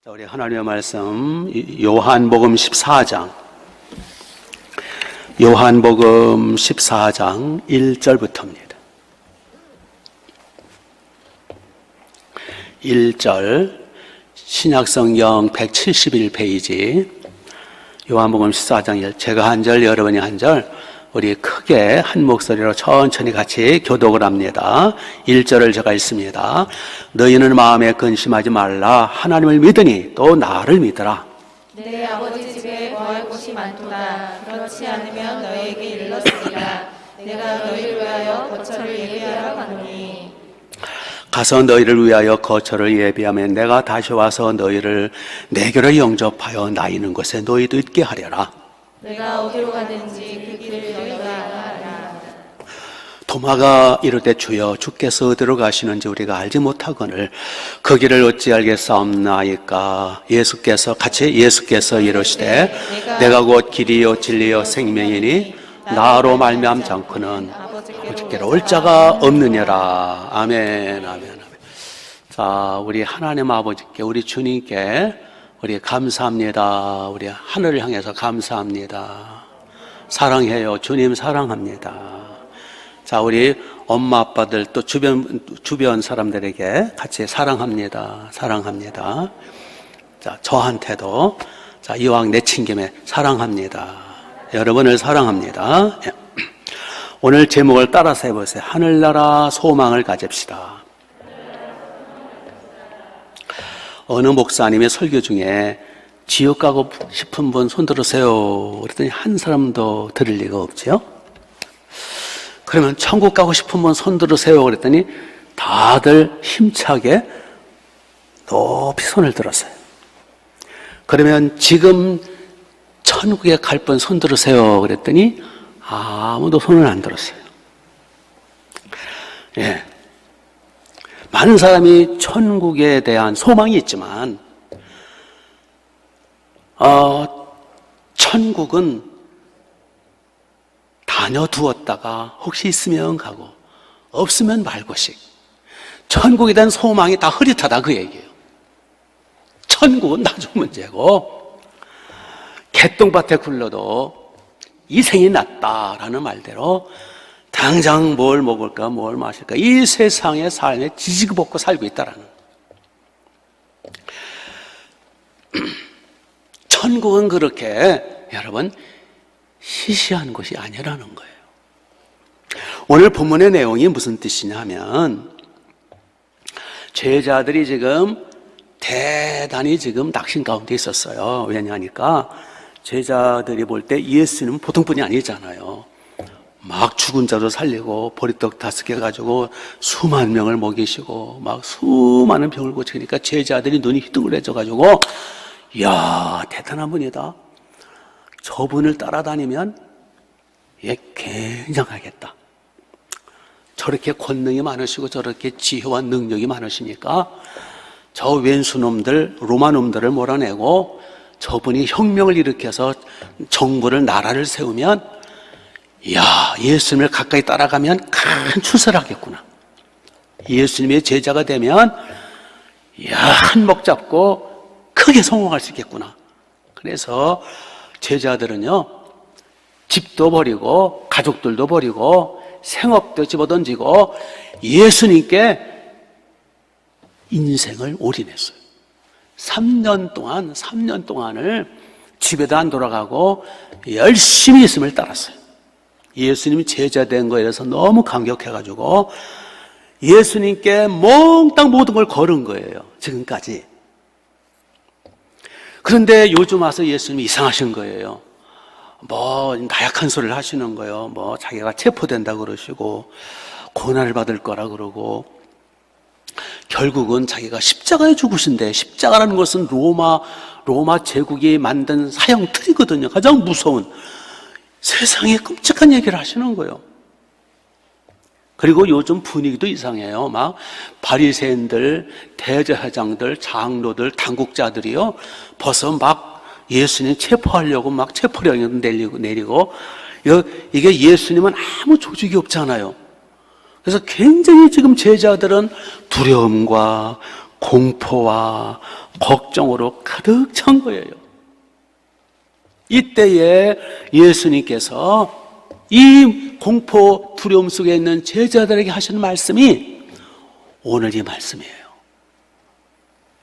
우리 하나님의 말씀 요한복음 14장 1절부터입니다. 1절 신약성경 171페이지 요한복음 14장 1절 제가 한 절 여러분이 한 절 우리 크게 한 목소리로 천천히 같이 교독을 합니다. 1절을 제가 읽습니다. 너희는 마음에 근심하지 말라. 하나님을 믿으니 또 나를 믿으라. 내 아버지 집에 거할 곳이 많도다. 그렇지 않으면 너희에게 일렀으리라. 내가 너희를 위하여 거처를 예비하러 가노니. 가서 너희를 위하여 거처를 예비하면 내가 다시 와서 너희를 내게로 영접하여 나 있는 곳에 너희도 있게 하려라. 내가 어디로 가든지 그 길을 너희가 알아라. 도마가 이르되 주여 주께서 어디로 가시는지 우리가 알지 못하거늘 그 길을 어찌 알겠사옵나이까. 예수께서 이르시되 내가 곧 길이요 진리요 생명이니 나로 말미암지 않고는 아버지께로 올 자가 없느니라. 아멘, 아멘, 아멘. 자, 우리 하나님 아버지께, 우리 주님께 우리 감사합니다. 우리 하늘을 향해서 감사합니다. 사랑해요. 주님 사랑합니다. 자, 우리 엄마 아빠들 또 주변 사람들에게 같이 사랑합니다. 사랑합니다. 자, 저한테도 자, 이왕 내친 김에 사랑합니다. 여러분을 사랑합니다. 오늘 제목을 따라서 해보세요. 하늘나라 소망을 가집시다. 어느 목사님의 설교 중에 지옥 가고 싶은 분 손 들으세요. 그랬더니 한 사람도 들을 리가 없지요. 그러면 천국 가고 싶은 분 손 들으세요. 그랬더니 다들 힘차게 높이 손을 들었어요. 그러면 지금 천국에 갈 분 손 들으세요. 그랬더니 아무도 손을 안 들었어요. 예. 많은 사람이 천국에 대한 소망이 있지만 천국은 다녀두었다가 혹시 있으면 가고 없으면 말 것이. 천국에 대한 소망이 다 흐릿하다 그 얘기예요. 천국은 나중 문제고 개똥밭에 굴러도 이생이 낫다라는 말대로 당장 뭘 먹을까 뭘 마실까 이 세상의 삶에 지지고 살고 있다라는. 천국은 그렇게 여러분 시시한 곳이 아니라는 거예요. 오늘 본문의 내용이 무슨 뜻이냐면 제자들이 지금 대단히 지금 낙심 가운데 있었어요. 왜냐하니까 제자들이 볼 때 예수님은 보통 분이 아니잖아요. 막 죽은 자도 살리고 보리떡 5개 가지고 수만 명을 먹이시고 막 수많은 병을 고치니까 제자들이 눈이 휘둥그레져 가지고 이야 대단한 분이다. 저분을 따라다니면 얘 굉장하겠다. 저렇게 권능이 많으시고 저렇게 지혜와 능력이 많으시니까 저 왼수놈들 로마 놈들을 몰아내고 저분이 혁명을 일으켜서 정부를 나라를 세우면 이야, 예수님을 가까이 따라가면 큰 출세를 하겠구나. 예수님의 제자가 되면 이야, 한몫 잡고 크게 성공할 수 있겠구나. 그래서 제자들은요, 집도 버리고 가족들도 버리고 생업도 집어던지고 예수님께 인생을 올인했어요. 3년 동안을 집에도 안 돌아가고 열심히 예수님을 따랐어요. 예수님이 제자 된 거에 대해서 너무 감격해가지고 예수님께 몽땅 모든 걸 걸은 거예요. 지금까지. 그런데 요즘 와서 예수님이 이상하신 거예요. 뭐 나약한 소리를 하시는 거예요. 뭐 자기가 체포된다 그러시고 고난을 받을 거라 그러고 결국은 자기가 십자가에 죽으신대. 십자가라는 것은 로마 제국이 만든 사형 틀이거든요. 가장 무서운 세상에 끔찍한 얘기를 하시는 거예요. 그리고 요즘 분위기도 이상해요. 막 바리새인들, 대제사장들, 장로들, 당국자들이요. 벌써 막 예수님 체포하려고 막 체포령을 내리고 이게 예수님은 아무 조직이 없잖아요. 그래서 굉장히 지금 제자들은 두려움과 공포와 걱정으로 가득 찬 거예요. 이때에 예수님께서 이 공포 두려움 속에 있는 제자들에게 하시는 말씀이 오늘 이 말씀이에요.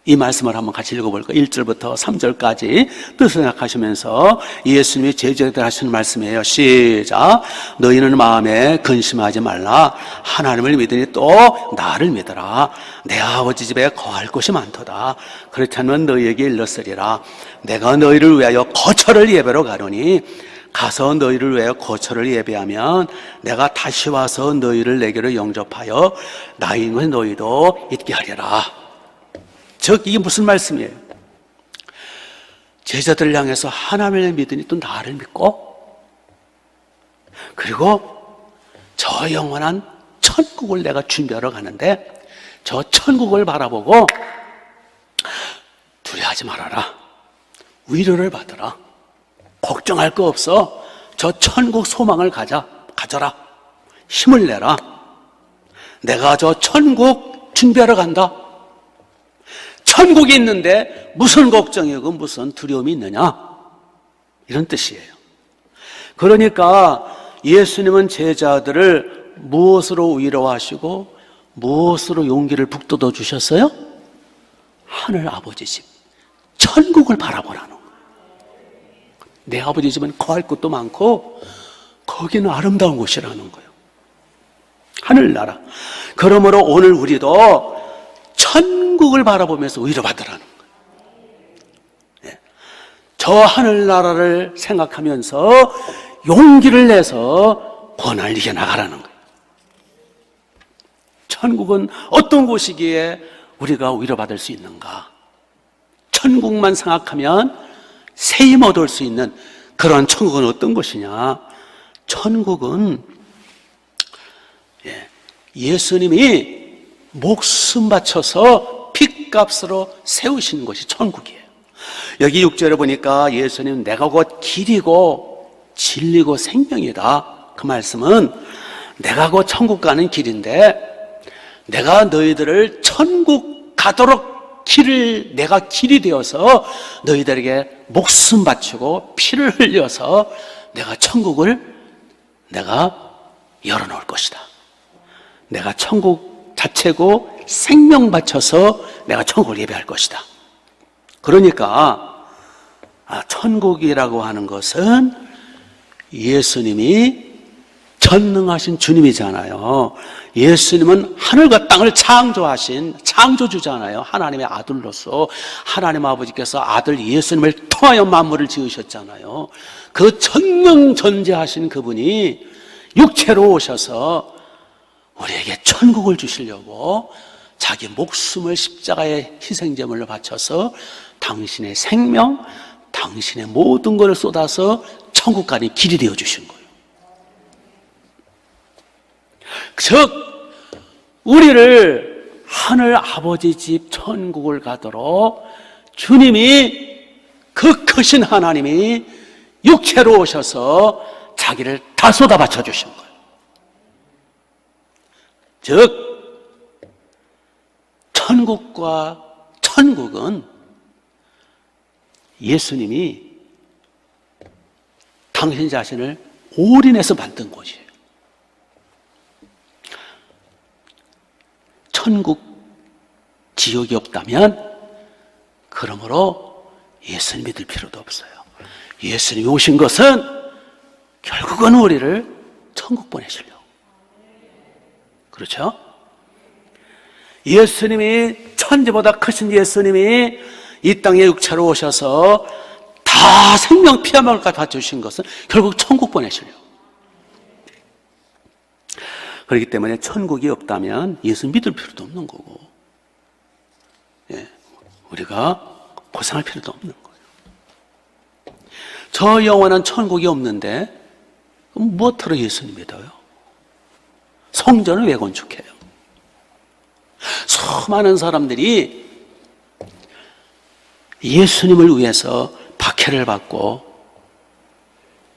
이 말씀을 한번 같이 읽어볼까요? 1절부터 3절까지 뜻을 생각하시면서 예수님이 제자들에게 하시는 말씀이에요. 시작. 너희는 마음에 근심하지 말라. 하나님을 믿으니 또 나를 믿어라. 내 아버지 집에 거할 곳이 많도다. 그렇지 않으면 너희에게 일렀으리라. 내가 너희를 위하여 거처를 예배로 가노니 가서 너희를 위하여 거처를 예배하면 내가 다시 와서 너희를 내게로 영접하여 나인 것에 너희도 있게 하리라. 즉 이게 무슨 말씀이에요? 제자들을 향해서 하나님을 믿으니 또 나를 믿고, 그리고 저 영원한 천국을 내가 준비하러 가는데 저 천국을 바라보고 두려워하지 말아라. 위로를 받으라. 걱정할 거 없어. 저 천국 소망을 가져라. 힘을 내라. 내가 저 천국 준비하러 간다. 천국이 있는데 무슨 걱정이고 무슨 두려움이 있느냐? 이런 뜻이에요. 그러니까 예수님은 제자들을 무엇으로 위로하시고 무엇으로 용기를 북돋워 주셨어요? 하늘 아버지 집, 천국을 바라보라는 거예요. 내 아버지 집은 거할 곳도 많고 거기는 아름다운 곳이라는 거예요. 하늘나라. 그러므로 오늘 우리도 천국을 바라보면서 위로받으라는 거예요. 저 하늘나라를 생각하면서 용기를 내서 고난을 이겨나가라는 거예요. 천국은 어떤 곳이기에 우리가 위로받을 수 있는가? 천국만 생각하면 새 힘 얻을 수 있는 그런 천국은 어떤 것이냐? 천국은 예수님이 목숨 바쳐서 핏값으로 세우신 것이 천국이에요. 여기 6절에 보니까 예수님 내가 곧 길이고 진리고 생명이다. 그 말씀은 내가 곧 천국 가는 길인데 내가 너희들을 천국 가도록 내가 길이 되어서 너희들에게 목숨 바치고 피를 흘려서 내가 천국을 내가 열어놓을 것이다. 내가 천국 자체고 생명 바쳐서 내가 천국을 예배할 것이다. 그러니까 천국이라고 하는 것은 예수님이 전능하신 주님이잖아요. 예수님은 하늘과 땅을 창조하신 창조주잖아요. 하나님의 아들로서 하나님 아버지께서 아들 예수님을 통하여 만물을 지으셨잖아요. 그 전능전재하신 그분이 육체로 오셔서 우리에게 천국을 주시려고 자기 목숨을 십자가의 희생제물로 바쳐서 당신의 생명, 당신의 모든 것을 쏟아서 천국 가는 길이 되어 주신 거예요. 즉 우리를 하늘 아버지 집 천국을 가도록 주님이 그 크신 하나님이 육체로 오셔서 자기를 다 쏟아 바쳐 주신 거예요. 즉 천국과 천국은 예수님이 당신 자신을 올인해서 만든 곳이에요. 천국, 지옥이 없다면 그러므로 예수님 믿을 필요도 없어요. 예수님이 오신 것은 결국은 우리를 천국 보내시려고. 그렇죠? 예수님이 천지보다 크신 예수님이 이 땅에 육체로 오셔서 다 생명 피아말까지 바쳐주신 것은 결국 천국 보내시려고. 그렇기 때문에 천국이 없다면 예수 믿을 필요도 없는 거고, 우리가 고생할 필요도 없는 거예요. 저 영원한 천국이 없는데 그럼 무엇으로 예수님 믿어요? 성전을 왜 건축해요? 수많은 사람들이 예수님을 위해서 박해를 받고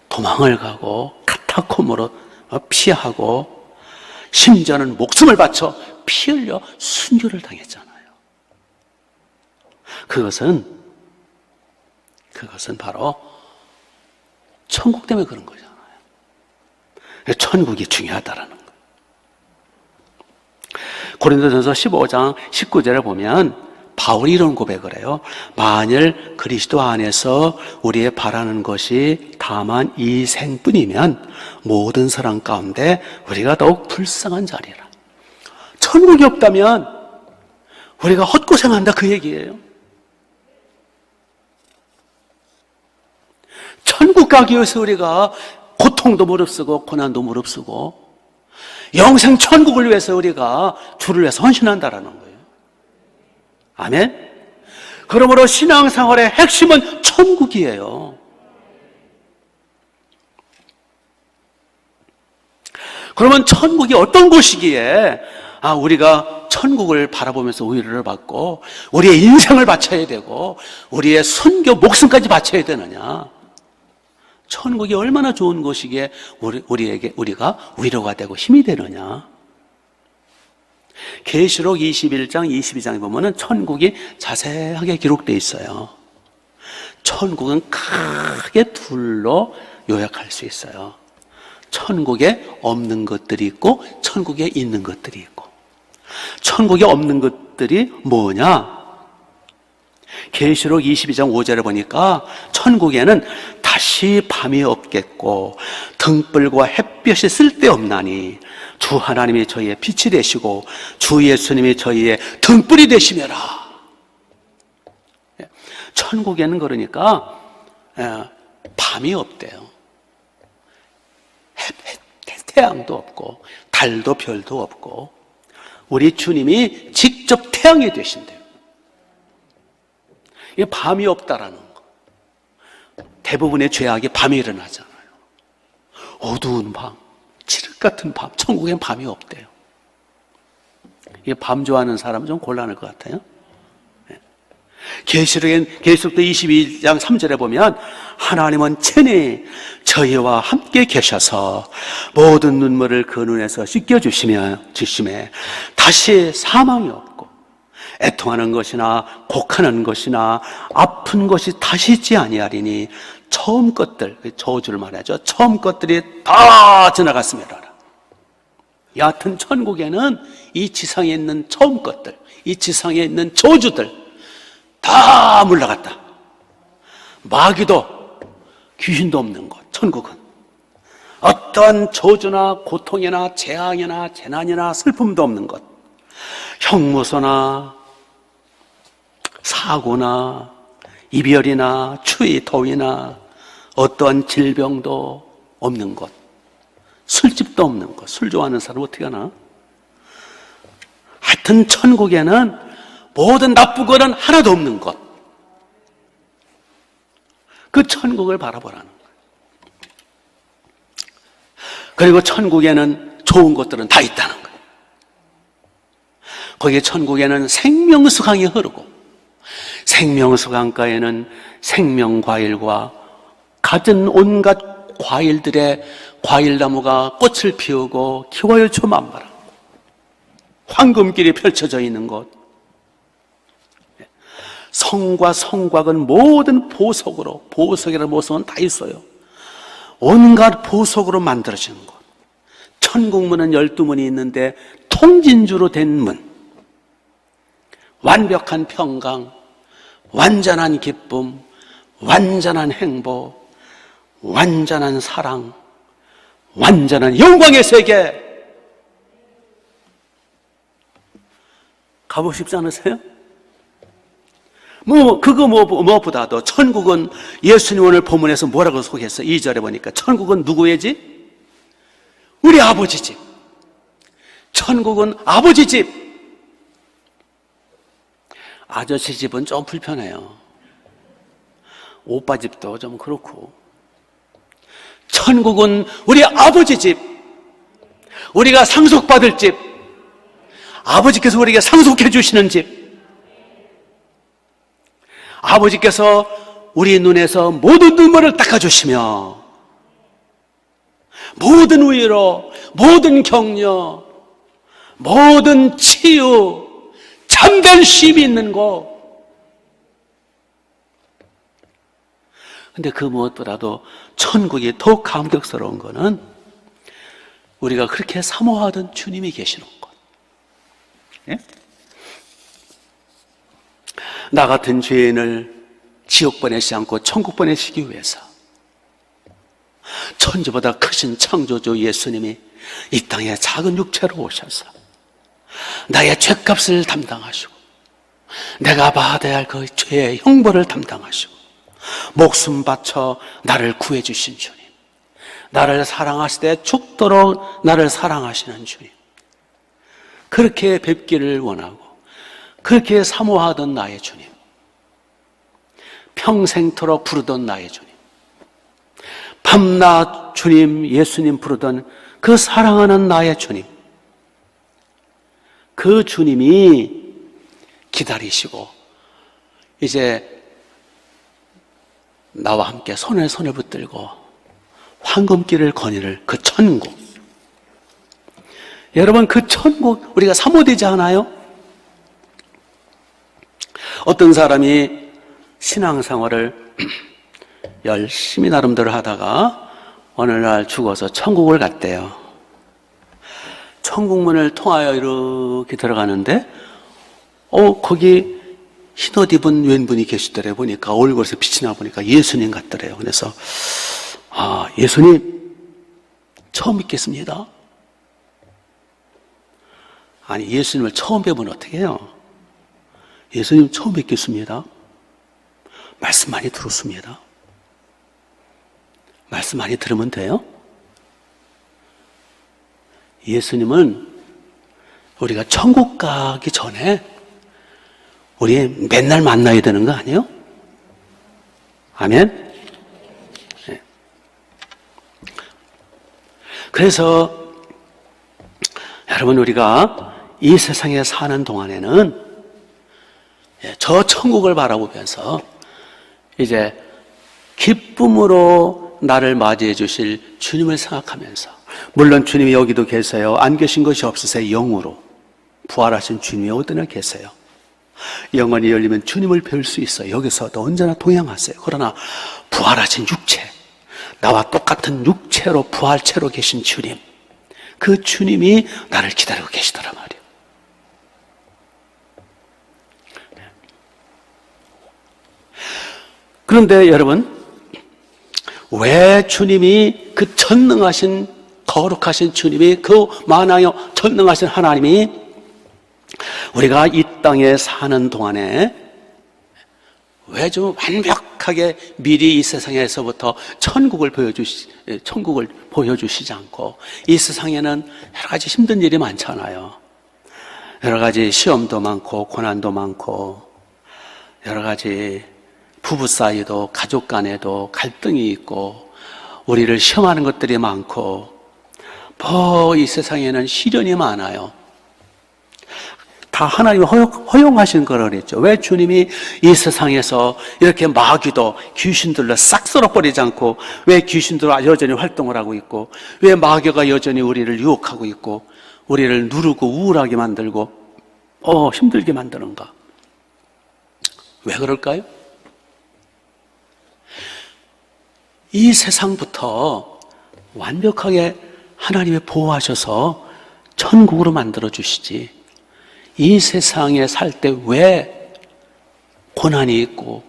도망을 가고 카타콤으로 피하고 심지어는 목숨을 바쳐 피 흘려 순교를 당했잖아요. 그것은 바로 천국 때문에 그런 거잖아요. 천국이 중요하다라는 거예요. 고린도전서 15장 19절에 보면 바울이 이런 고백을 해요. 만일 그리스도 안에서 우리의 바라는 것이 다만 이 생뿐이면 모든 사람 가운데 우리가 더욱 불쌍한 자리라. 천국이 없다면 우리가 헛고생한다 그 얘기예요. 천국 가기 위해서 우리가 고통도 무릅쓰고 고난도 무릅쓰고 영생 천국을 위해서 우리가 주를 위해서 헌신한다라는 거예요. 아멘? 그러므로 신앙생활의 핵심은 천국이에요. 그러면 천국이 어떤 곳이기에 우리가 천국을 바라보면서 위로를 받고 우리의 인생을 바쳐야 되고 우리의 순교 목숨까지 바쳐야 되느냐? 천국이 얼마나 좋은 곳이기에 우리가 위로가 되고 힘이 되느냐? 계시록 21장, 22장에 보면은 천국이 자세하게 기록되어 있어요. 천국은 크게 둘로 요약할 수 있어요. 천국에 없는 것들이 있고 천국에 있는 것들이 있고. 천국에 없는 것들이 뭐냐? 계시록 22장 5절에 보니까 천국에는 다시 밤이 없겠고 등불과 햇볕이 쓸데없나니 주 하나님이 저희의 빛이 되시고 주 예수님이 저희의 등불이 되시며라. 천국에는 그러니까 밤이 없대요. 태양도 없고 달도 별도 없고 우리 주님이 직접 태양이 되신대요. 이게 밤이 없다라는 거. 대부분의 죄악이 밤에 일어나잖아요. 어두운 밤, 칠흑 같은 밤, 천국엔 밤이 없대요. 이게 밤 좋아하는 사람은 좀 곤란할 것 같아요. 계시록도 22장 3절에 보면 하나님은 친히 저희와 함께 계셔서 모든 눈물을 그 눈에서 씻겨주시며 다시 사망이 없고 애통하는 것이나 곡하는 것이나 아픈 것이 다시 있지 아니하리니 처음 것들, 저주를 말하죠. 처음 것들이 다 지나갔습니다. 여하튼 천국에는 이 지상에 있는 처음 것들, 이 지상에 있는 저주들 다 물러갔다. 마귀도 귀신도 없는 곳, 천국은. 어떤 저주나 고통이나 재앙이나 재난이나 슬픔도 없는 것. 형무소나 사고나 이별이나 추위, 더위나 어떠한 질병도 없는 곳. 술집도 없는 곳. 술 좋아하는 사람 어떻게 하나? 하여튼 천국에는 모든 나쁘고는 하나도 없는 것. 그 천국을 바라보라는 거예요. 그리고 천국에는 좋은 것들은 다 있다는 거예요. 거기에 천국에는 생명수강이 흐르고 생명수강가에는 생명과일과 갖은 온갖 과일들의 과일나무가 꽃을 피우고 기와열초 만발하고 황금길이 펼쳐져 있는 곳. 성과 성곽은 모든 보석으로, 보석이라는 보석은 다 있어요. 온갖 보석으로 만들어진 곳. 천국문은 12문이 있는데 통진주로 된 문. 완벽한 평강, 완전한 기쁨, 완전한 행복, 완전한 사랑, 완전한 영광의 세계. 가보고 싶지 않으세요? 무엇보다도 천국은 예수님 오늘 본문에서 뭐라고 소개했어요? 2절에 보니까 천국은 누구의 집? 우리 아버지 집. 천국은 아버지 집. 아저씨 집은 좀 불편해요. 오빠 집도 좀 그렇고. 천국은 우리 아버지 집. 우리가 상속받을 집. 아버지께서 우리에게 상속해 주시는 집. 아버지께서 우리 눈에서 모든 눈물을 닦아주시며 모든 위로, 모든 격려, 모든 치유, 참된 쉼이 있는 곳. 근데 그 무엇보다도 천국이 더욱 감격스러운 거는 우리가 그렇게 사모하던 주님이 계시는 것. 예? 나 같은 죄인을 지옥 보내시지 않고 천국 보내시기 위해서 천지보다 크신 창조주 예수님이 이 땅에 작은 육체로 오셔서 나의 죄값을 담당하시고 내가 받아야 할 그 죄의 형벌을 담당하시고 목숨 바쳐 나를 구해주신 주님, 나를 사랑하시되 죽도록 나를 사랑하시는 주님, 그렇게 뵙기를 원하고 그렇게 사모하던 나의 주님, 평생토록 부르던 나의 주님, 밤낮 주님, 예수님 부르던 그 사랑하는 나의 주님, 그 주님이 기다리시고 이제 나와 함께 손에 손을 붙들고 황금길을 거니를 그 천국, 여러분 그 천국 우리가 사모되지 않아요? 어떤 사람이 신앙생활을 열심히 나름대로 하다가 어느 날 죽어서 천국을 갔대요. 천국문을 통하여 이렇게 들어가는데 거기 흰옷 입은 왼분이 계시더래요. 보니까 얼굴에서 빛이 나 보니까 예수님 같더래요. 그래서 예수님 처음 뵙겠습니다. 아니, 예수님을 처음 뵈면 어떻게 해요? 예수님 처음 뵙겠습니다. 말씀 많이 들었습니다. 말씀 많이 들으면 돼요? 예수님은 우리가 천국 가기 전에 우리 맨날 만나야 되는 거 아니에요? 아멘? 네. 그래서 여러분 우리가 이 세상에 사는 동안에는 저 천국을 바라보면서 이제 기쁨으로 나를 맞이해 주실 주님을 생각하면서, 물론 주님이 여기도 계세요. 안 계신 것이 없으세요. 영으로 부활하신 주님이 어디나 계세요. 영원히 열리면 주님을 뵐 수 있어요. 여기서도 언제나 동행하세요. 그러나 부활하신 육체, 나와 똑같은 육체로 부활체로 계신 주님, 그 주님이 나를 기다리고 계시더란 말이에요. 그런데 여러분, 왜 주님이 그 전능하신 거룩하신 주님이, 그 만왕의 전능하신 하나님이 우리가 이 땅에 사는 동안에 왜 좀 완벽하게 미리 이 세상에서부터 천국을 보여주시지 않고, 이 세상에는 여러 가지 힘든 일이 많잖아요. 여러 가지 시험도 많고 고난도 많고 여러 가지 부부 사이도 가족 간에도 갈등이 있고 우리를 시험하는 것들이 많고 이 세상에는 시련이 많아요. 다 하나님이 허용하신 거라고 그랬죠. 왜 주님이 이 세상에서 이렇게 마귀도 귀신들로 싹 썰어버리지 않고, 왜 귀신들은 여전히 활동을 하고 있고, 왜 마귀가 여전히 우리를 유혹하고 있고 우리를 누르고 우울하게 만들고 힘들게 만드는가? 왜 그럴까요? 이 세상부터 완벽하게 하나님이 보호하셔서 천국으로 만들어 주시지, 이 세상에 살 때 왜 고난이 있고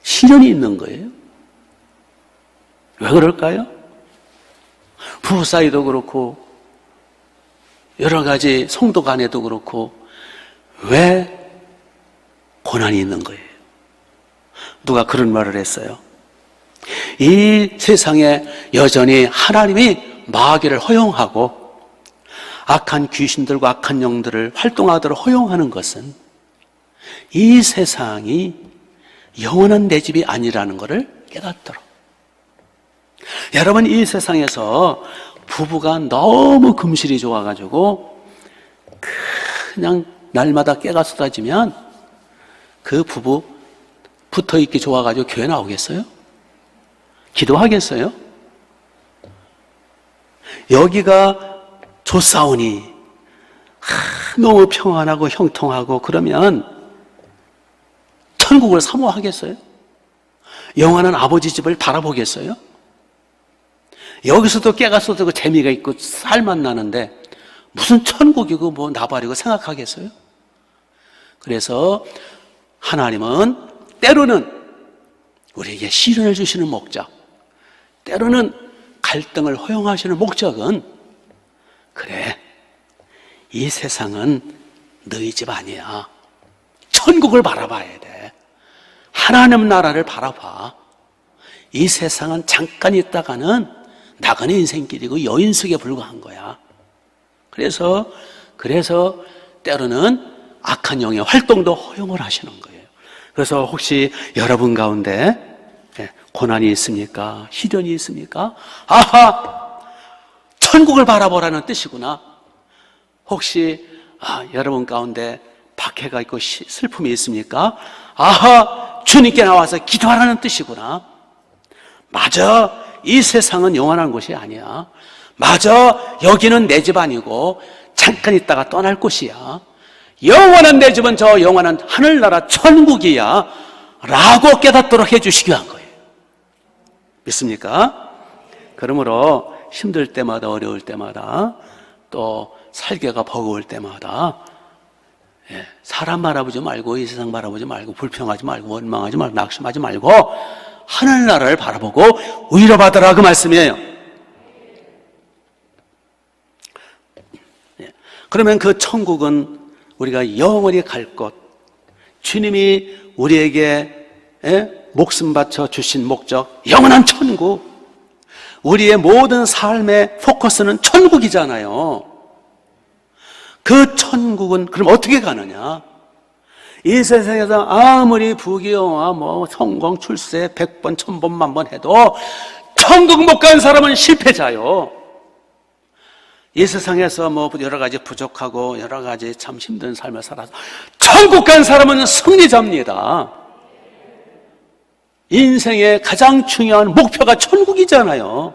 시련이 있는 거예요? 왜 그럴까요? 부부 사이도 그렇고 여러 가지 성도 간에도 그렇고 왜 고난이 있는 거예요? 누가 그런 말을 했어요. 이 세상에 여전히 하나님이 마귀를 허용하고 악한 귀신들과 악한 영들을 활동하도록 허용하는 것은 이 세상이 영원한 내 집이 아니라는 것을 깨닫도록. 여러분, 이 세상에서 부부가 너무 금실이 좋아가지고 그냥 날마다 깨가 쏟아지면 그 부부 붙어있기 좋아가지고 교회 나오겠어요? 기도하겠어요? 여기가 좋사오니 너무 평안하고 형통하고 그러면 천국을 사모하겠어요? 영원한 아버지 집을 바라보겠어요? 여기서도 깨가서도 그 재미가 있고 살만 나는데 무슨 천국이고 뭐 나발이고 생각하겠어요? 그래서 하나님은 때로는 우리에게 시련을 주시는 목적, 때로는 갈등을 허용하시는 목적은, 그래, 이 세상은 너희 집 아니야. 천국을 바라봐야 돼. 하나님 나라를 바라봐. 이 세상은 잠깐 있다가는 나가는 인생길이고 여인숙에 불과한 거야. 그래서 때로는 악한 영의 활동도 허용을 하시는 거예요. 그래서 혹시 여러분 가운데 고난이 있습니까? 시련이 있습니까? 아하! 천국을 바라보라는 뜻이구나. 혹시 여러분 가운데 박해가 있고 슬픔이 있습니까? 아하! 주님께 나와서 기도하라는 뜻이구나. 맞아. 이 세상은 영원한 곳이 아니야. 맞아. 여기는 내 집 아니고 잠깐 있다가 떠날 곳이야. 영원한 내 집은 저 영원한 하늘나라 천국이야 라고 깨닫도록 해주시기 위한 거예요. 믿습니까? 그러므로 힘들 때마다, 어려울 때마다, 또 살기가 버거울 때마다 사람 바라보지 말고, 이 세상 바라보지 말고, 불평하지 말고, 원망하지 말고, 낙심하지 말고 하늘나라를 바라보고 위로받으라, 그 말씀이에요. 그러면 그 천국은 우리가 영원히 갈 곳, 주님이 우리에게 목숨 바쳐 주신 목적, 영원한 천국, 우리의 모든 삶의 포커스는 천국이잖아요. 그 천국은 그럼 어떻게 가느냐? 이 세상에서 아무리 부귀영화, 성공, 출세 100번, 1000번, 만번 해도 천국 못 간 사람은 실패자요. 이 세상에서 여러 가지 부족하고 여러 가지 참 힘든 삶을 살아서 천국 간 사람은 승리자입니다. 인생의 가장 중요한 목표가 천국이잖아요.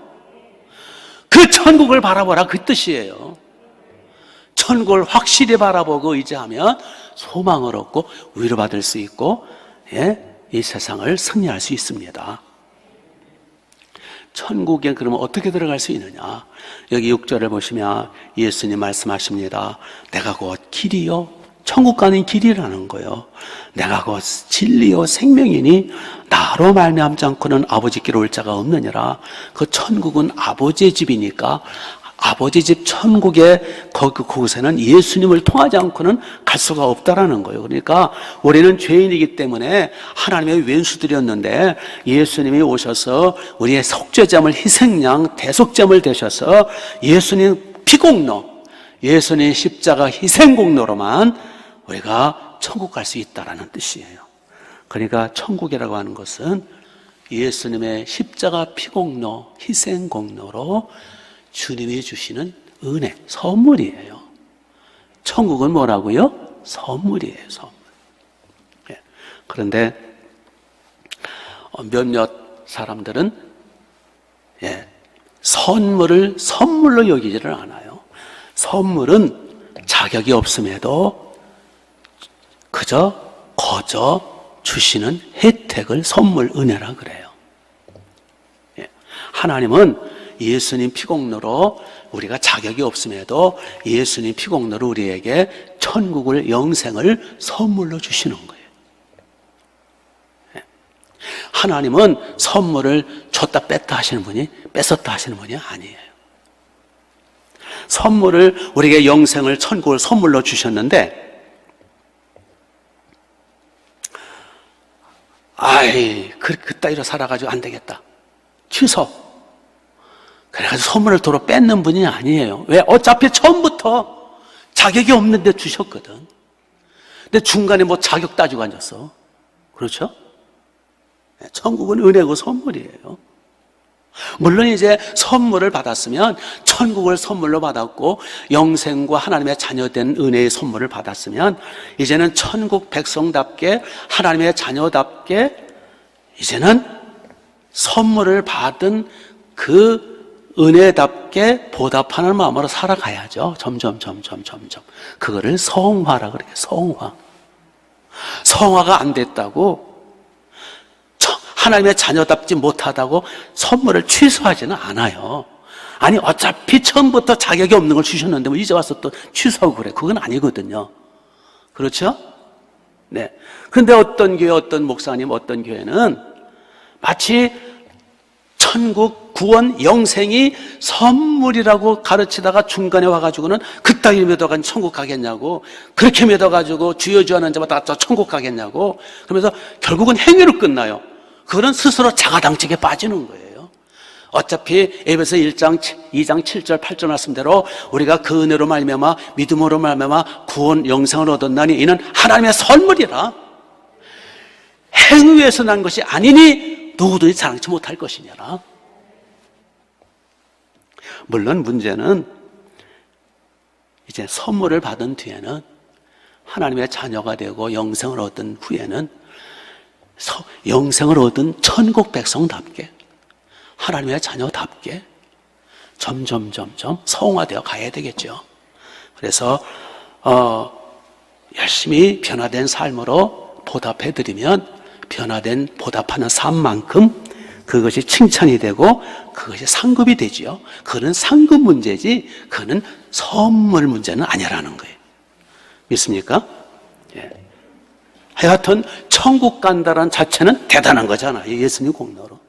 그 천국을 바라보라, 그 뜻이에요. 천국을 확실히 바라보고 의지하면 소망을 얻고 위로받을 수 있고, 이 세상을 승리할 수 있습니다. 천국에 그러면 어떻게 들어갈 수 있느냐? 여기 6절을 보시면 예수님 말씀하십니다. 내가 곧 길이요, 천국 가는 길이라는 거예요. 내가 곧 진리요 생명이니 나로 말미암지 않고는 아버지께로 올 자가 없느니라. 그 천국은 아버지의 집이니까 아버지 집 천국에 그곳에는 예수님을 통하지 않고는 갈 수가 없다라는 거예요. 그러니까 우리는 죄인이기 때문에 하나님의 왼수들이었는데 예수님이 오셔서 우리의 속죄제물, 희생양, 대속제물 되셔서 예수님 피공로, 예수님 십자가 희생공로로만 우리가 천국 갈 수 있다라는 뜻이에요. 그러니까 천국이라고 하는 것은 예수님의 십자가 피공로, 희생공로로 주님이 주시는 은혜, 선물이에요. 천국은 뭐라고요? 선물이에요, 선물. 그런데 몇몇 사람들은 선물을 선물로 여기지를 않아요. 선물은 자격이 없음에도 그저 거저 주시는 혜택을 선물, 은혜라 그래요. 하나님은 예수님 피공로로 우리가 자격이 없음에도 예수님 피공로로 우리에게 천국을, 영생을 선물로 주시는 거예요. 하나님은 선물을 줬다 뺐다 하시는 분이, 뺏었다 하시는 분이 아니에요. 선물을, 우리에게 영생을, 천국을 선물로 주셨는데, 그따위로 살아가지고 안 되겠다, 취소, 그래가지고 선물을 도로 뺏는 분이 아니에요. 왜? 어차피 처음부터 자격이 없는데 주셨거든. 근데 중간에 자격 따지고 앉았어. 그렇죠? 천국은 은혜고 선물이에요. 물론 이제 선물을 받았으면, 천국을 선물로 받았고 영생과 하나님의 자녀된 은혜의 선물을 받았으면, 이제는 천국 백성답게, 하나님의 자녀답게 이제는 선물을 받은 그 은혜답게 보답하는 마음으로 살아가야죠. 점점. 그거를 성화라 그래요. 성화. 성화가 안 됐다고 하나님의 자녀답지 못하다고 선물을 취소하지는 않아요. 아니 어차피 처음부터 자격이 없는 걸 주셨는데 뭐 이제 와서 또 취소하고 그래. 그건 아니거든요. 그렇죠? 네. 근데 어떤 교회, 어떤 목사님, 어떤 교회는 마치 천국, 구원, 영생이 선물이라고 가르치다가 중간에 와가지고는 그따위 믿어가지고 천국 가겠냐고, 그렇게 믿어가지고 주여 주여 하는 자마다 저 천국 가겠냐고, 그러면서 결국은 행위로 끝나요. 그거는 스스로 자가당착에 빠지는 거예요. 어차피 에베소 1장 2장 7절 8절 말씀대로 우리가 그 은혜로 말미암아 믿음으로 말미암아 구원 영생을 얻었나니 이는 하나님의 선물이라, 행위에서 난 것이 아니니 누구든지 자랑치 못할 것이니라. 물론 문제는 이제 선물을 받은 뒤에는, 하나님의 자녀가 되고 영생을 얻은 후에는 영생을 천국 백성답게, 하나님의 자녀답게 점점 성화되어 가야 되겠죠. 그래서 열심히 변화된 삶으로 보답해드리면 변화된 보답하는 삶만큼 그것이 칭찬이 되고 그것이 상급이 되지요. 그거는 상급 문제지 그거는 선물 문제는 아니라는 거예요. 믿습니까? 예. 하여튼 천국 간다라는 자체는 대단한 거잖아요. 예수님 공로로.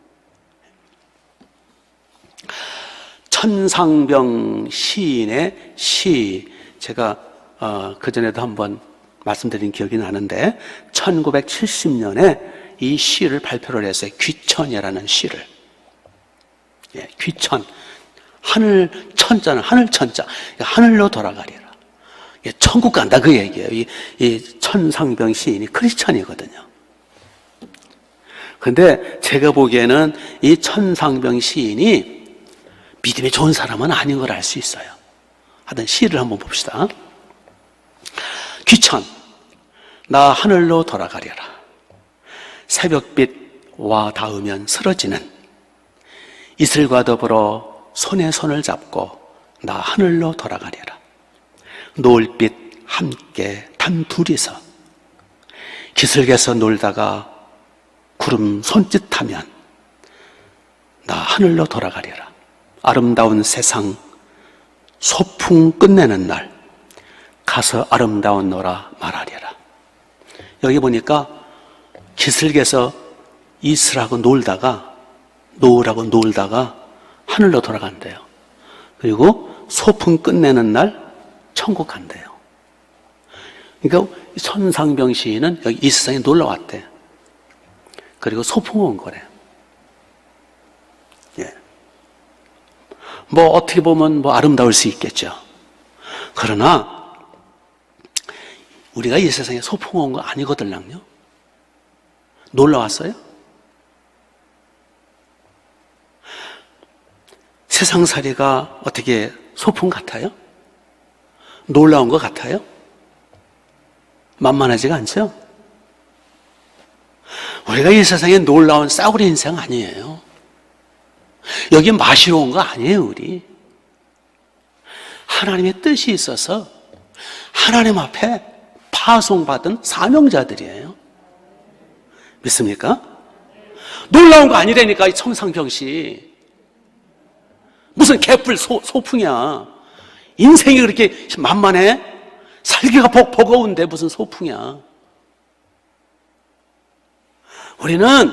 천상병 시인의 시, 제가 그전에도 한번 말씀드린 기억이 나는데 1970년에 이 시를 발표를 했어요. 귀천이라는 시를. 예, 귀천. 하늘 천자는 하늘 천자. 하늘로 돌아가리라. 예, 천국 간다 그 얘기예요. 이 천상병 시인이 크리스천이거든요. 근데 제가 보기에는 이 천상병 시인이 믿음이 좋은 사람은 아닌 걸 알 수 있어요. 하여튼 시를 한번 봅시다. 귀천, 나 하늘로 돌아가리라. 새벽빛와 닿으면 쓰러지는 이슬과 더불어 손에 손을 잡고 나 하늘로 돌아가리라. 노을빛 함께 단 둘이서 기슭에서 놀다가 구름 손짓하면 나 하늘로 돌아가리라. 아름다운 세상 소풍 끝내는 날 가서 아름다운 노라 말하리라. 여기 보니까 기슭에서 이슬하고 놀다가 노을하고 놀다가 하늘로 돌아간대요. 그리고 소풍 끝내는 날 천국 간대요. 그러니까 천상병 시인은 여기 이 세상에 놀러 왔대. 그리고 소풍 온 거래. 예. 뭐 어떻게 보면 뭐 아름다울 수 있겠죠. 그러나 우리가 이 세상에 소풍 온 거 아니거든요. 놀러 왔어요? 세상살이가 어떻게 소풍 같아요? 놀라운 것 같아요? 만만하지가 않죠? 우리가 이 세상에 놀라운 싸구려 인생 아니에요. 여기 마시러 온 거 아니에요, 우리. 하나님의 뜻이 있어서 하나님 앞에 파송받은 사명자들이에요. 믿습니까? 놀라운 거 아니라니까, 이 천상병시. 무슨 개뿔 소풍이야. 인생이 그렇게 만만해? 살기가 버거운데 무슨 소풍이야. 우리는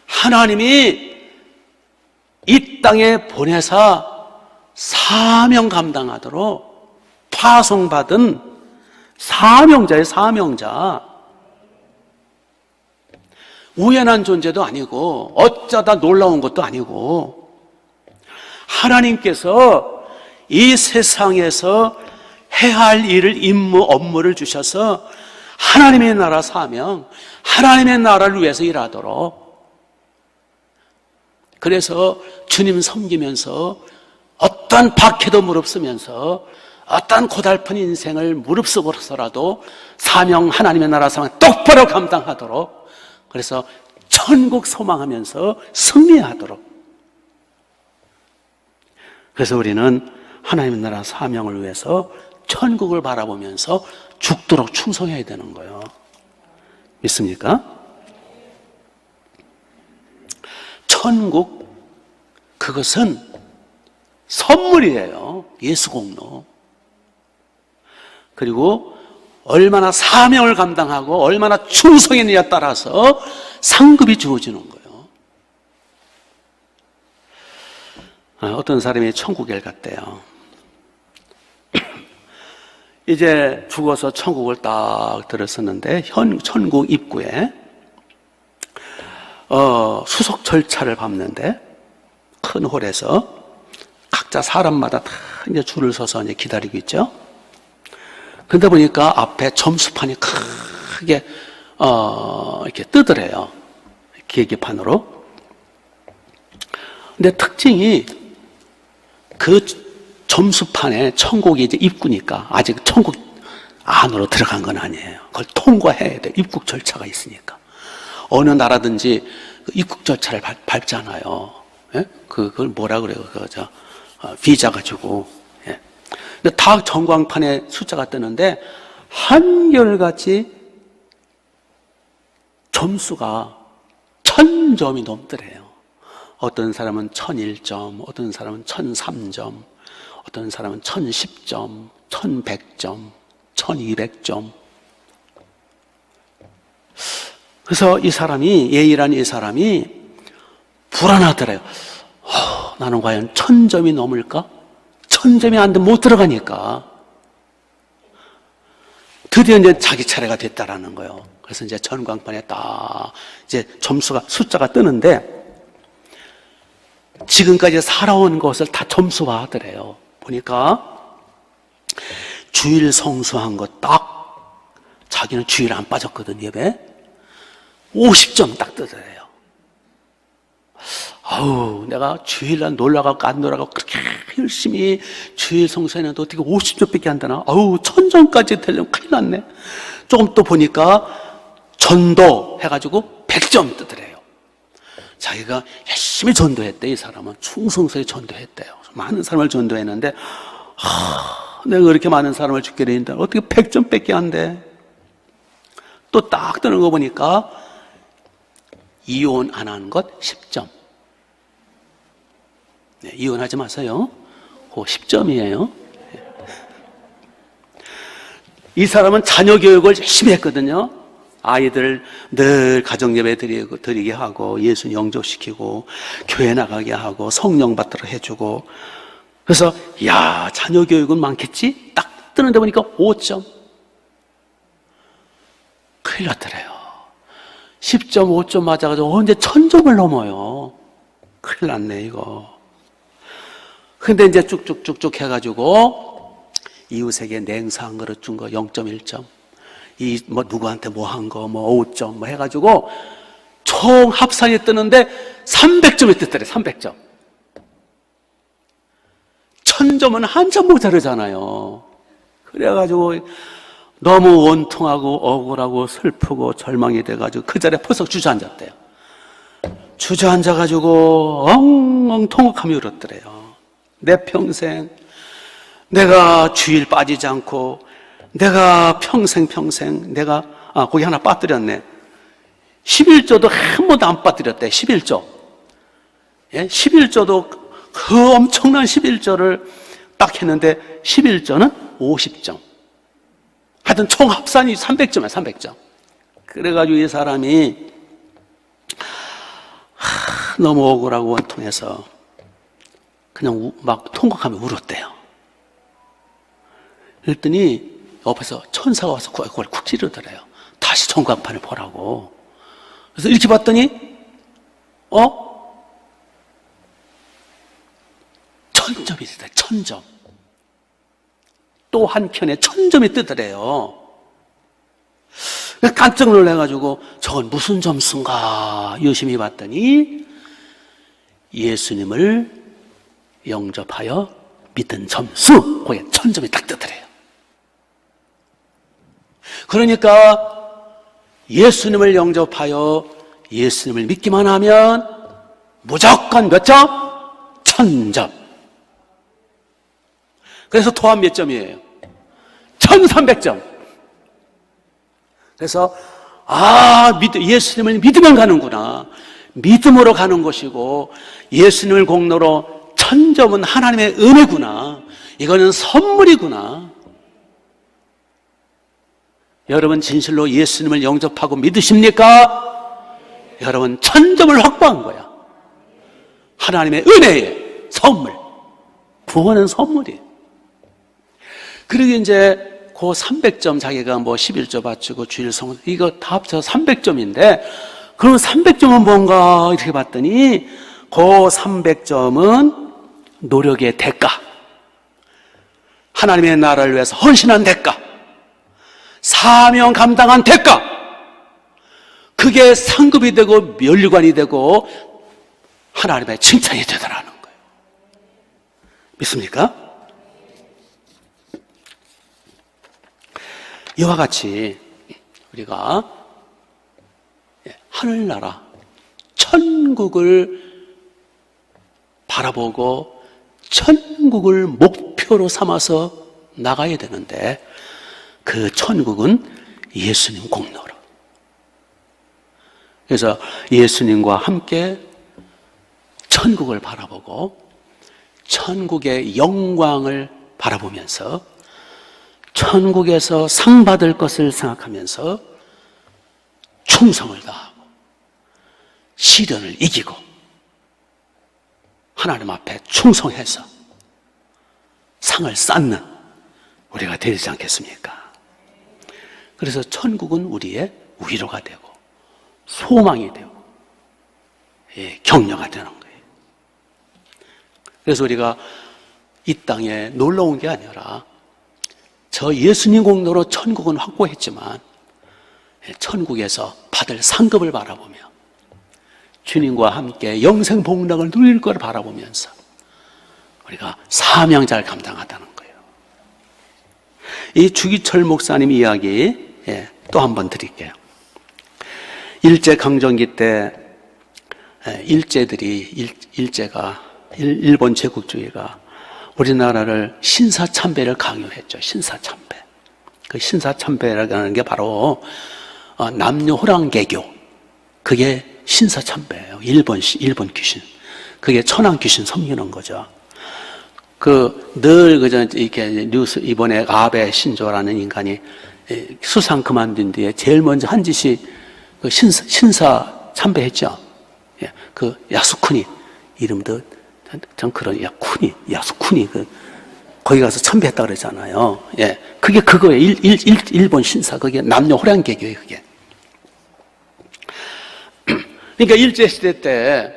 하나님이 이 땅에 보내사 사명 감당하도록 파송받은 사명자의 사명자. 우연한 존재도 아니고 어쩌다 놀라운 것도 아니고 하나님께서 이 세상에서 해야 할 일을, 임무, 업무를 주셔서 하나님의 나라 사명, 하나님의 나라를 위해서 일하도록. 그래서 주님 섬기면서 어떤 박해도 무릅쓰면서 어떤 고달픈 인생을 무릅쓰고서라도 사명, 하나님의 나라 사명 똑바로 감당하도록, 그래서 천국 소망하면서 승리하도록. 그래서 우리는 하나님의 나라 사명을 위해서 천국을 바라보면서 죽도록 충성해야 되는 거예요. 믿습니까? 천국, 그것은 선물이에요. 예수 공로. 그리고 얼마나 사명을 감당하고 얼마나 충성했느냐에 따라서 상급이 주어지는 거예요. 어떤 사람이 천국에 갔대요. 이제 죽어서 천국을 딱 들었었는데 천국 입구에 수속 절차를 밟는데 큰 홀에서 각자 사람마다 다 이제 줄을 서서 이제 기다리고 있죠. 근데 보니까 앞에 점수판이 크게 이렇게 뜨더래요. 계기판으로. 근데 특징이 그 점수판에 천국이 이제 입구니까 아직 천국 안으로 들어간 건 아니에요. 그걸 통과해야 돼. 입국 절차가 있으니까. 어느 나라든지 입국 절차를 밟잖아요. 예? 그걸 뭐라 그래요? 비자 가지고. 예. 근데 다 전광판에 숫자가 뜨는데 한결같이 점수가 1000점이 넘더래요. 어떤 사람은 1001점, 어떤 사람은 1003점, 어떤 사람은 1010점, 1100점, 1200점. 그래서 이 사람이, 예이라는 이 사람이 불안하더래요. 나는 과연 1000점이 넘을까? 1000점이 안 되면 못 들어가니까. 드디어 이제 자기 차례가 됐다라는 거예요. 그래서 이제 전광판에 딱 이제 점수가, 숫자가 뜨는데 지금까지 살아온 것을 다 점수화 하더래요. 보니까 주일 성수한 거 딱, 자기는 주일 안 빠졌거든, 예배. 50점 딱 뜨더래요. 아우, 내가 주일날 놀러가고 안 놀러가고 그렇게 열심히 주일 성수했는데 어떻게 50점밖에 안 되나? 아우, 1000점까지 되려면 큰일 났네. 조금 또 보니까 전도 해가지고 100점 뜨더래요. 자기가 열심히 전도했대. 이 사람은 충성스레 전도했대요. 많은 사람을 전도했는데 내가 그렇게 많은 사람을 죽게 되는데 어떻게 100점밖에 안 돼? 또 딱 뜨는 거 보니까 이혼 안 한 것 10점. 네, 이혼하지 마세요. 그거 10점이에요. 이 사람은 자녀 교육을 열심히 했거든요. 아이들 늘 가정예배 드리게 하고 예수 영접시키고 교회 나가게 하고 성령 받도록 해주고. 그래서 야, 자녀 교육은 많겠지? 딱 뜨는데 보니까 5점. 큰일 났더래요. 10점, 5점 맞아가지고 언제 1000점을 넘어요. 큰일 났네 이거. 근데 이제 쭉쭉쭉쭉 해가지고 이웃에게 냉수 한 그릇 준 거 0.1점. 누구한테 뭐 한 거, 5점, 해가지고, 총 합산이 뜨는데 300점이 떴더래, 300점. 1000점은 한참 모자르잖아요. 그래가지고, 너무 원통하고, 억울하고, 슬프고, 절망이 돼가지고, 그 자리에 벌써 주저앉았대요. 주저앉아가지고, 엉엉 통곡하며 울었더래요. 내 평생, 내가 주일 빠지지 않고, 내가 평생 내가 거기 하나 빠뜨렸네. 11조도 한 번도 안 빠뜨렸대. 11조. 예? 11조도 그 엄청난 11조를 딱 했는데 11조는 50점. 하여튼 총 합산이 300점이야. 300점. 그래가지고 이 사람이 너무 억울하고 원통해서 그냥 막 통곡하며 울었대요. 그랬더니 옆에서 천사가 와서 그걸 쿡 찌르더래요. 다시 전광판을 보라고. 그래서 이렇게 봤더니 1000점이 뜨더래. 1000점. 또 한 켠에 1000점이 뜨더래요. 깜짝 놀라가지고 저건 무슨 점수인가 유심히 봤더니 예수님을 영접하여 믿은 점수, 거기에 1000점이 딱 뜨더래요. 그러니까 예수님을 영접하여 예수님을 믿기만 하면 무조건 몇 점? 1000점. 그래서 토합 몇 점이에요? 1300점. 그래서 예수님을 믿으면 가는구나. 믿음으로 가는 것이고 예수님을 공로로 천점은 하나님의 은혜구나. 이거는 선물이구나. 여러분 진실로 예수님을 영접하고 믿으십니까? 여러분 천점을 확보한 거야. 하나님의 은혜의 선물. 구원은 선물이에요. 그리고 이제 그 300점 자기가 뭐 11조 바치고 주일 성 이거 다 합쳐 300점인데 그럼 300점은 뭔가 이렇게 봤더니 그 300점은 노력의 대가, 하나님의 나라를 위해서 헌신한 대가, 사명 감당한 대가, 그게 상급이 되고 면류관이 되고 하나님의 칭찬이 되더라는 거예요. 믿습니까? 이와 같이 우리가 하늘나라, 천국을 바라보고 천국을 목표로 삼아서 나가야 되는데 그 천국은 예수님 공로로. 그래서 예수님과 함께 천국을 바라보고 천국의 영광을 바라보면서 천국에서 상 받을 것을 생각하면서 충성을 다하고 시련을 이기고 하나님 앞에 충성해서 상을 쌓는 우리가 되지 않겠습니까? 그래서 천국은 우리의 위로가 되고 소망이 되고 격려가 되는 거예요. 그래서 우리가 이 땅에 놀러 온 게 아니라 저 예수님 공로로 천국은 확보했지만 천국에서 받을 상급을 바라보며 주님과 함께 영생 복락을 누릴 걸 바라보면서 우리가 사명자를 감당하다는 거예요. 이 주기철 목사님 이야기 또 한 번 드릴게요. 일제강점기 때 일제가 일본 제국주의가 우리나라를 신사참배를 강요했죠. 신사참배. 그 신사참배라는 게 바로 남녀 호랑개교. 그게 신사참배예요. 일본 귀신. 그게 천황 귀신 섬기는 거죠. 늘 이렇게 뉴스 이번에 아베 신조라는 인간이 수상 그만둔 뒤에 제일 먼저 한 짓이 그 신사 참배했죠. 그 야스쿠니 이름도 전 그런 야스쿠니 거기 가서 참배했다 그러잖아요. 그게 그거예요. 일본 신사 그게 남녀 호랑개교예요. 그게. 그러니까 일제 시대 때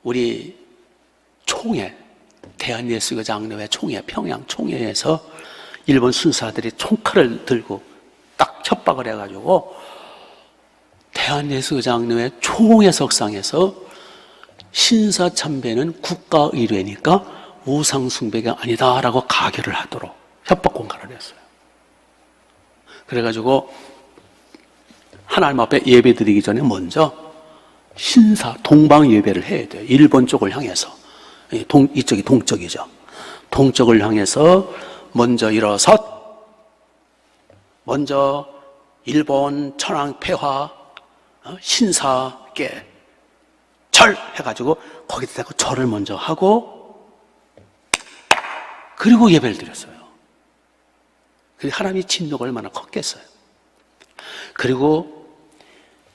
우리 총회 대한예수교 장로회 총회 평양 총회에서 일본 순사들이 총칼을 들고 딱 협박을 해가지고 대한예수교 장로회 총회 석상에서 신사참배는 국가의례니까 우상숭배가 아니다라고 가결을 하도록 협박 공갈을 했어요. 그래가지고 하나님 앞에 예배 드리기 전에 먼저 신사 동방 예배를 해야 돼요. 일본 쪽을 향해서. 이쪽이 동쪽이죠. 동쪽을 향해서 먼저 일어섰, 먼저 일본 천황 폐하 신사께 절 해가지고 거기다 대고 절을 먼저 하고 그리고 예배를 드렸어요. 그리고 하나님이 진노가 얼마나 컸겠어요. 그리고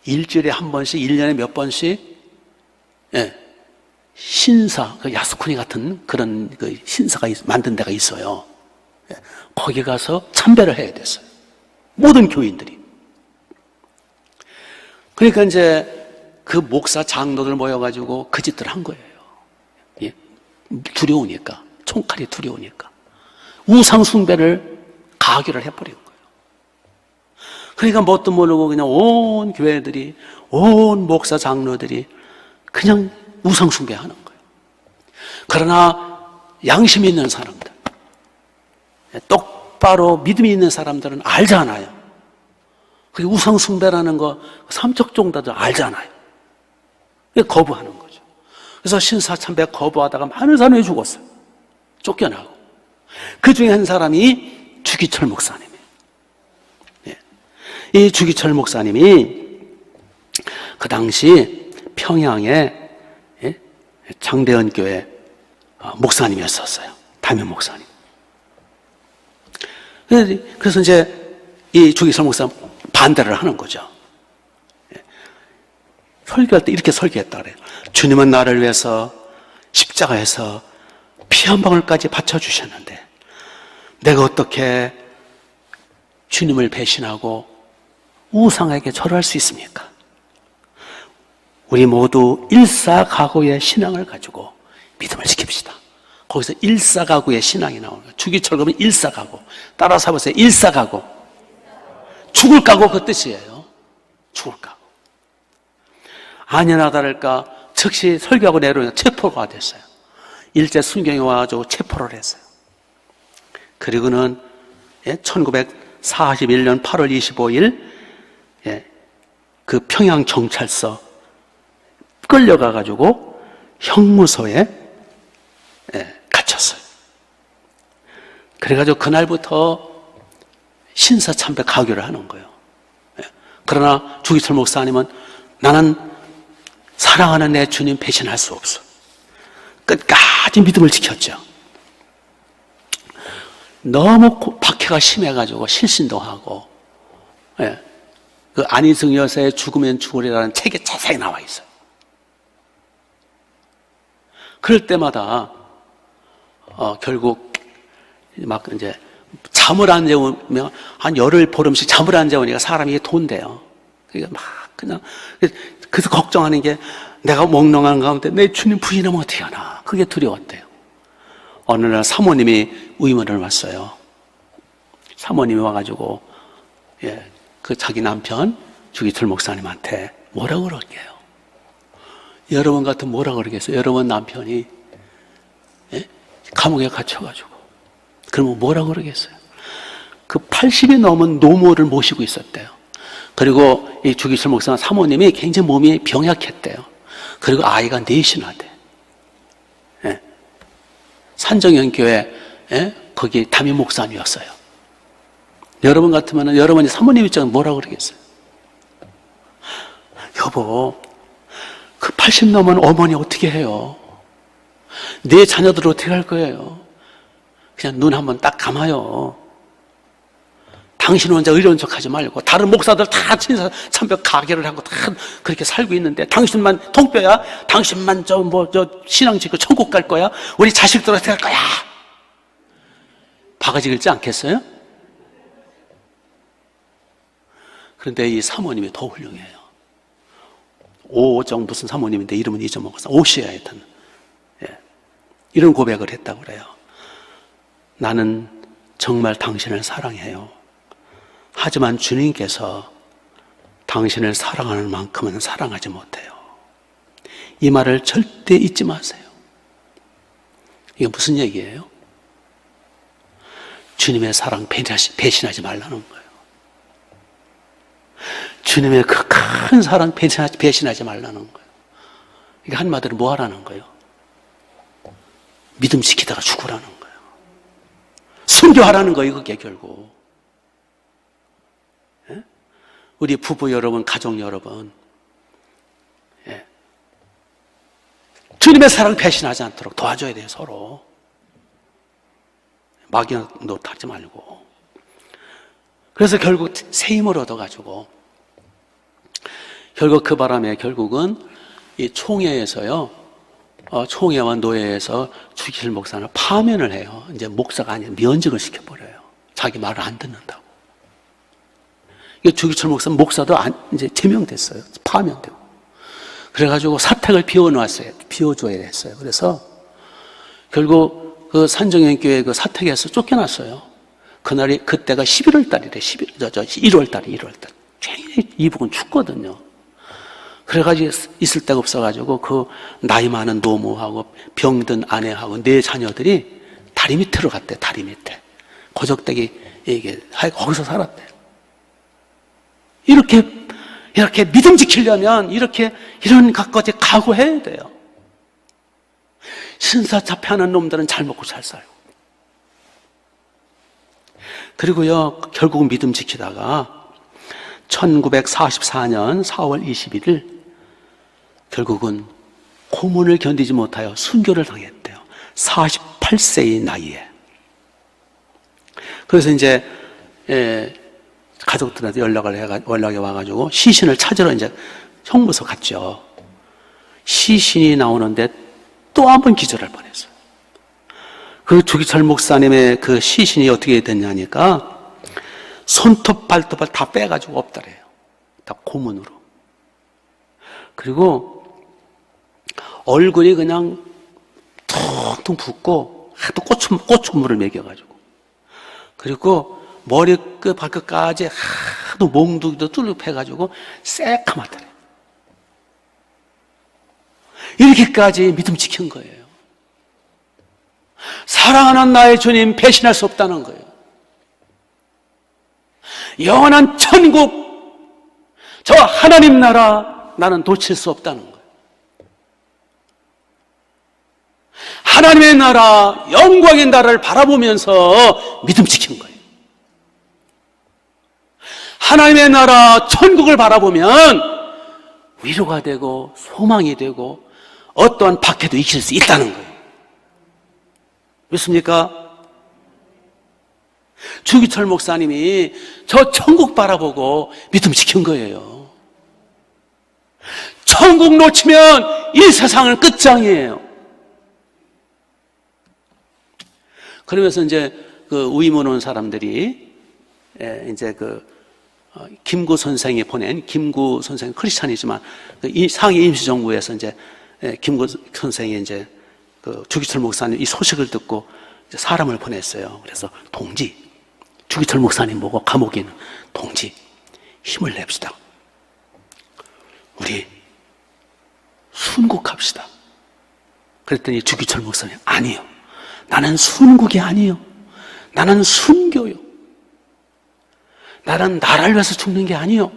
일주일에 한 번씩, 1년에 몇 번씩, 신사, 야스쿠니 같은 그런 신사가 만든 데가 있어요. 거기 가서 참배를 해야 됐어요. 모든 교인들이. 그러니까 이제 그 목사 장로들 모여가지고 그 짓들 한 거예요. 두려우니까. 총칼이 두려우니까. 우상숭배를 가결을 해버린 거예요. 그러니까 뭣도 모르고 그냥 온 교회들이, 온 목사 장로들이 그냥 우상숭배하는 거예요. 그러나 양심 있는 사람들, 똑바로 믿음이 있는 사람들은 알잖아요. 그게 우상숭배라는 거 삼척종다도 알잖아요. 거부하는 거죠. 그래서 신사참배 거부하다가 많은 사람이 죽었어요. 쫓겨나고. 그 중에 한 사람이 주기철 목사님이에요. 이 주기철 목사님이 그 당시 평양에 장대현 교회 목사님이었었어요. 담임 목사님. 그래서 이제 이 주기철 목사 반대를 하는 거죠. 설교할 때 이렇게 설교했다 그래요. 주님은 나를 위해서 십자가에서 피 한 방울까지 바쳐주셨는데 내가 어떻게 주님을 배신하고 우상에게 절할 수 있습니까? 우리 모두 일사각오의 신앙을 가지고 믿음을 지킵시다. 거기서 일사각오의 신앙이 나오는 거예요. 주기철 그러면 일사각오. 따라서 해보세요. 일사각오. 죽을 각오 그 뜻이에요. 죽을 각오. 아니나 다를까 즉시 설교하고 내려오니까 체포가 됐어요. 일제 순경이 와가지고 체포를 했어요. 그리고는 1941년 8월 25일 그 평양경찰서 끌려가가지고 형무소에 갇혔어요. 그래가지고 그날부터 신사참배 가교를 하는 거예요. 그러나 주기철 목사님은 나는 사랑하는 내 주님 배신할 수 없어. 끝까지 믿음을 지켰죠. 너무 박해가 심해가지고 실신도 하고, 그 안희승 여사의 죽으면 죽으리라는 책에 자세히 나와 있어요. 그럴 때마다 결국 막 이제 잠을 안 재우면 한 열흘 보름씩 잠을 안 재우니까 사람이 돈대요. 그러니까 막 그냥 그래서 걱정하는 게 내가 몽롱한 가운데 내 주님 부인하면 어떻게 하나. 그게 두려웠대요. 어느 날 사모님이 의문을 왔어요. 사모님이 와가지고 그 자기 남편 주기철 목사님한테 뭐라고 그럴게요? 여러분 같은 뭐라고 그러겠어요? 여러분 남편이 감옥에 갇혀가지고 그러면 뭐라고 그러겠어요? 그 80이 넘은 노모를 모시고 있었대요. 그리고 이 주기철 목사 사모님이 굉장히 몸이 병약했대요. 그리고 아이가 넷이나 돼. 산정연교회 거기 담임 목사님이었어요. 여러분 같으면 여러분이 사모님 입장은 뭐라고 그러겠어요? 여보, 그 80 넘은 어머니 어떻게 해요? 내 자녀들 어떻게 할 거예요? 그냥 눈 한번 딱 감아요. 당신 혼자 의로운 척 하지 말고 다른 목사들 다 친사 참벽 가게를 하고 다 그렇게 살고 있는데 당신만 통뼈야? 당신만 저 신앙 지고 천국 갈 거야? 우리 자식들 어떻게 할 거야? 바가지 긁지 않겠어요? 그런데 이 사모님이 더 훌륭해요. 오정 무슨 사모님인데 이름은 잊어먹었어. 오씨야 하여튼. 이런 고백을 했다고 그래요. 나는 정말 당신을 사랑해요. 하지만 주님께서 당신을 사랑하는 만큼은 사랑하지 못해요. 이 말을 절대 잊지 마세요. 이게 무슨 얘기예요? 주님의 사랑 배신하지 말라는 거예요. 주님의 그 큰 사랑 배신하지 말라는 거예요. 이게 한마디로 뭐 하라는 거예요? 믿음 지키다가 죽으라는 거예요. 순교하라는 거예요, 그게 결국. 우리 부부 여러분, 가족 여러분, 주님의 사랑 배신하지 않도록 도와줘야 돼요, 서로. 막연도 하지 말고. 그래서 결국 새 힘을 얻어가지고, 결국 그 바람에 결국은 이 총회에서요, 총회와 노회에서 주기철 목사를 파면을 해요. 이제 목사가 아니라 면직을 시켜버려요. 자기 말을 안 듣는다고. 주기철 목사도 이제 제명됐어요. 파면되고. 그래가지고 사택을 비워놨어요. 비워줘야 했어요. 그래서 결국 그 산정연교회 그 사택에서 쫓겨났어요. 그때가 11월 달이래. 1월 달이. 굉장히 이북은 춥거든요. 그래가지고 있을 데가 없어가지고 그 나이 많은 노모하고 병든 아내하고 네 자녀들이 다리 밑으로 갔대. 다리 밑에. 고적대기 거기서 살았대. 이렇게 믿음 지키려면 이런 것까지 각오해야 돼요. 신사잡혀하는 놈들은 잘 먹고 잘 살고. 그리고요, 결국은 믿음 지키다가 1944년 4월 21일 결국은 고문을 견디지 못하여 순교를 당했대요. 48세의 나이에. 그래서 이제 가족들한테 연락이 와가지고 시신을 찾으러 이제 형무소 갔죠. 시신이 나오는데 또 한 번 기절할 뻔했어요. 그 주기철 목사님의 그 시신이 어떻게 됐냐니까 손톱 발톱을 다 빼가지고 없다래요. 다 고문으로. 그리고 얼굴이 그냥 퉁퉁 붓고 하도 꼬춤물을 먹여가지고, 그리고 머리끝 발끝까지 하도 몽둥이도 뚫려 패가지고 새카맣다래. 이렇게까지 믿음 지킨 거예요. 사랑하는 나의 주님 배신할 수 없다는 거예요. 영원한 천국, 저 하나님 나라 나는 놓칠 수 없다는 거예요. 하나님의 나라, 영광의 나라를 바라보면서 믿음 지킨 거예요. 하나님의 나라, 천국을 바라보면 위로가 되고 소망이 되고 어떠한 박해도 이길 수 있다는 거예요. 믿습니까? 주기철 목사님이 저 천국 바라보고 믿음 지킨 거예요. 천국 놓치면 이 세상은 끝장이에요. 그러면서 이제 그 의문 온 사람들이 이제 김구 선생이 보낸, 김구 선생 크리스찬이지만 이 상해 임시정부에서 이제 김구 선생이 이제 그 주기철 목사님 이 소식을 듣고 이제 사람을 보냈어요. 그래서 동지, 주기철 목사님 보고 감옥에 있는 동지, 힘을 냅시다. 우리 순국합시다. 그랬더니 주기철 목사님, 아니요. 나는 순국이 아니요. 나는 순교요. 나는 나라를 위해서 죽는 게 아니요.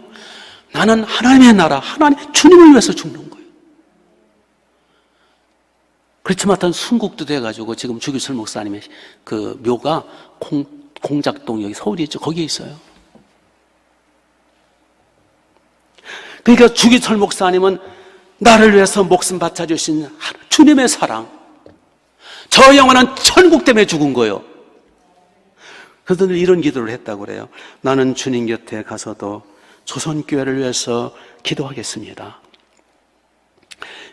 나는 하나님의 나라, 하나님, 주님을 위해서 죽는 거예요. 그렇지만 순국도 돼가지고 지금 주기철 목사님의 그 묘가 공작동, 여기 서울에 있죠. 거기에 있어요. 그러니까 주기철 목사님은 나를 위해서 목숨 바쳐주신 주님의 사랑, 저 영원한 천국 때문에 죽은 거예요. 그래서 이런 기도를 했다고 그래요. 나는 주님 곁에 가서도 조선교회를 위해서 기도하겠습니다.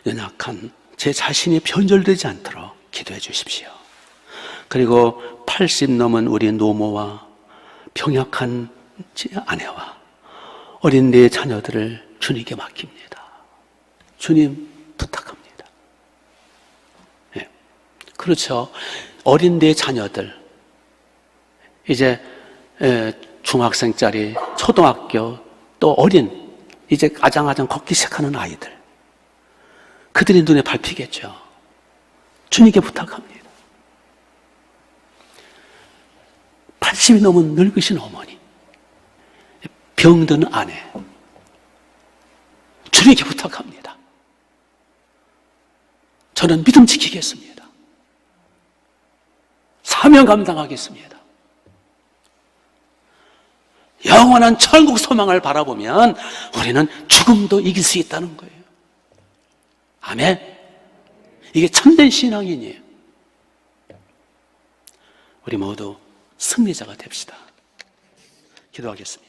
연약한 제 자신이 변절되지 않도록 기도해 주십시오. 그리고 80 넘은 우리 노모와 병약한 아내와 어린 내 자녀들을 주님께 맡깁니다. 주님 부탁합니다. 네. 그렇죠. 어린 내 자녀들, 이제 중학생짜리, 초등학교, 또 어린, 이제 아장아장 걷기 시작하는 아이들, 그들이 눈에 밟히겠죠. 주님께 부탁합니다. 80이 넘은 늙으신 어머니, 병든 아내, 주님께 부탁합니다. 저는 믿음 지키겠습니다. 사명 감당하겠습니다. 영원한 천국 소망을 바라보면 우리는 죽음도 이길 수 있다는 거예요. 아멘. 이게 참된 신앙인이에요. 우리 모두 승리자가 됩시다. 기도하겠습니다.